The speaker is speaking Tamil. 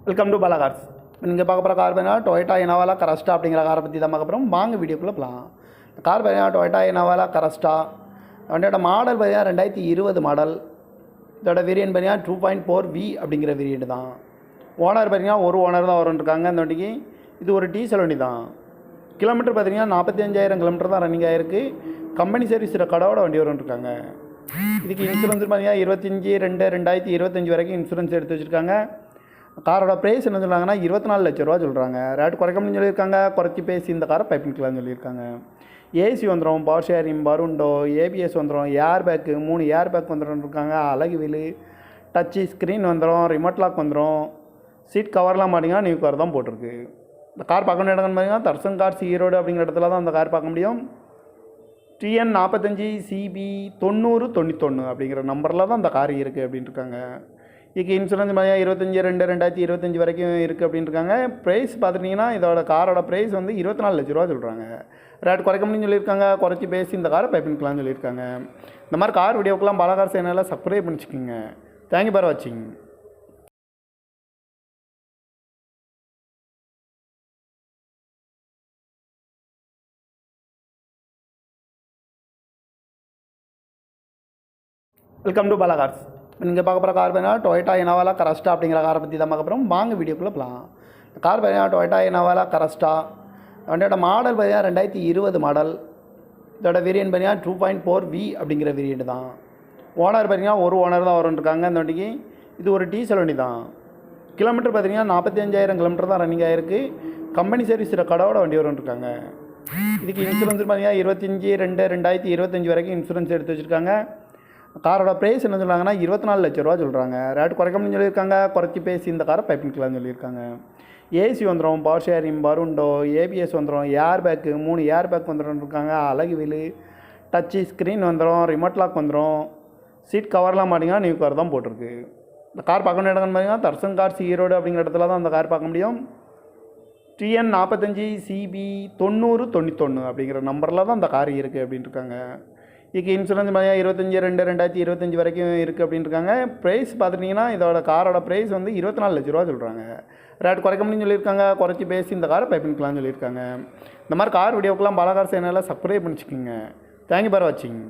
Welcome to Bala cars. நீங்கள் பார்க்க போகிற கார் பார்த்தீங்கன்னா டொயோட்டா இனோவா கரஸ்டா அப்படிங்கிற காரை பற்றி தான் பார்க்க போகிறோம். வாங்க வீடியோக்குள்ளே போகலாம். கார் பார்த்தீங்கன்னா டொயோட்டா இனோவா கரஸ்டா. வண்டியோட மாடல் பார்த்தீங்கன்னா 2020 மாடல். இதோட வேரியன்ட் பார்த்தீங்கன்னா 2.4V அப்படிங்கிற வேரியன்ட் தான். ஓனர் பார்த்தீங்கன்னா ஒரு ஓனர் தான் வரும்ன்ருக்காங்க இந்த வண்டிக்கு. இது ஒரு டீசல் வண்டி தான். கிலோமீட்டர் பார்த்தீங்கன்னா 45,000 கிலோமீட்டர் தான் ரன்னிங் ஆகிருக்கு. கம்பெனி சர்வீஸ் ரெக்கார்டோட வண்டி வரும்ன்ருக்காங்க. இதுக்கு இன்சூரன்ஸ் பார்த்தீங்கன்னா 25/2/2025 வரைக்கும் இன்சூரன்ஸ் எடுத்து வச்சுருக்காங்க. காரோட ப்ரைஸ் என்ன சொல்கிறாங்கன்னா 24 லட்ச ரூபா சொல்கிறாங்க. ரேட் குறைக்கணும்னு சொல்லியிருக்காங்க. குறைச்சி பேசி இந்த காரை பைப்பிங்கலாம்னு சொல்லியிருக்காங்க. ஏசி வந்துடும், பவர் ஷேரிங், பருண்டோ, ஏபிஎஸ் வந்துடும், ஏர் பேக்கு 3 ஏர் பேக் வந்துடும்ருக்காங்க. அழகு வீலு, டச்சு ஸ்க்ரீன் வந்துடும், ரிமோட் லாக் வந்துடும். சீட் கவர்லாம் பார்த்தீங்கன்னா நியூ கார் தான் போட்டிருக்கு. இந்த கார் பார்க்கணும் இடம்னு பார்த்தீங்கன்னா தர்சன் கார்ஸ் ஈரோடு அப்படிங்கிற இடத்துல தான் அந்த கார் பார்க்க முடியும். TN 45 CB 9091 அப்படிங்கிற நம்பரில் தான் அந்த கார் இருக்குது அப்படின்ட்டுருக்காங்க. இதுக்கு இன்சூரன்ஸ் பார்த்தீங்கன்னா 25/2/2025 வரைக்கும் இருக்குது அப்படின்ட்டுருக்காங்க. ப்ரைஸ் பார்த்துட்டிங்கன்னா இதோட காரோட ப்ரைஸ் வந்து 24 லட்ச ரூபா சொல்கிறாங்க. ரேட் குறைக்கணும்னு சொல்லியிருக்காங்க. குறைச்சி பேசி இந்த காரை பைப்பிங்கலாம்னு சொல்லியிருக்காங்க. இந்த மாதிரி கார் வீடியோக்கெல்லாம் பாலா கார் சேனலில் சப்ஸ்கிரைப் பண்ணிச்சுக்கோங்க. தேங்க்யூ ஃபார் வாட்சிங். Welcome to Bala cars. நீங்கள் பார்க்க போகிற கார் பார்த்தீங்கன்னா டொயோட்டா இனோவா கரஸ்டா அப்படிங்கிற காரை பற்றி தான் பார்க்க போகிறோம். வாங்க வீடியோக்குள்ளே போகலாம். கார் பார்த்தீங்கன்னா டொயோட்டா இனோவா கரஸ்டா. வண்டியோட மாடல் பார்த்தீங்கன்னா 2020 மாடல். இதோட வேரியன்ட் பார்த்தீங்கன்னா 2.4V அப்படிங்கிற வேரியன்ட் தான். ஓனர் பார்த்தீங்கன்னா ஒரு ஓனர் தான் வரும்ன்ருக்காங்க இந்த வண்டிக்கு. இது ஒரு டீசல் வண்டி தான். கிலோமீட்டர் பார்த்தீங்கன்னா 45,000 கிலோமீட்டர் தான் ரன்னிங் ஆகிருக்கு. கம்பெனி சர்வீஸ் ரெக்கார்டோட வண்டி வரும்ன்ருக்காங்க. இதுக்கு இன்சூரன்ஸ் பார்த்தீங்கன்னா 25/2/2025 வரைக்கும் இன்சூரன்ஸ் எடுத்து வச்சுருக்காங்க. காரோட ப்ரைஸ் என்ன சொல்கிறாங்கன்னா 24 லட்ச ரூபா சொல்கிறாங்க. ரேட் குறைக்கணும்னு சொல்லியிருக்காங்க. குறைச்சி பேசி இந்த காரை பைப்பிங்கலாம்னு சொல்லியிருக்காங்க. ஏசி வந்துடும், பவர் ஷேரிங், பருண்டோ, ஏபிஎஸ் வந்துடும், ஏர் பேக்கு 3 ஏர் பேக் வந்துடும்ருக்காங்க. அழகு வீலு, டச்சு ஸ்க்ரீன் வந்துடும், ரிமோட் லாக் வந்துடும். சீட் கவர்லாம் பார்த்தீங்கன்னா நியூ கார் தான் போட்டிருக்கு. இந்த கார் பார்க்கணும் இடம்னு பார்த்தீங்கன்னா தர்சன் கார்ஸ் ஈரோடு அப்படிங்கிற இடத்துல தான் அந்த கார் பார்க்க முடியும். TN 45 CB 9091 அப்படிங்கிற நம்பரில் தான் அந்த கார் இருக்குது அப்படின்ட்டுருக்காங்க. இதுக்கு இன்சூரன்ஸ் பார்த்தீங்கன்னா 25/2/2025 வரைக்கும் இருக்குது அப்படின்ட்டுருக்காங்க. ப்ரைஸ் பார்த்துட்டிங்கன்னா இதோட காரோட ப்ரைஸ் வந்து 24 லட்ச ரூபா சொல்கிறாங்க. ரேட் குறைக்கணும்னு சொல்லியிருக்காங்க. குறைச்சி பேசி இந்த காரை பைப்பிங்கலாம்னு சொல்லியிருக்காங்க. இந்த மாதிரி கார் வீடியோக்கெல்லாம் பாலா கார் சேனலில் சப்ஸ்கிரைப் பண்ணிச்சுக்கோங்க. தேங்க்யூ ஃபார் வாட்சிங்.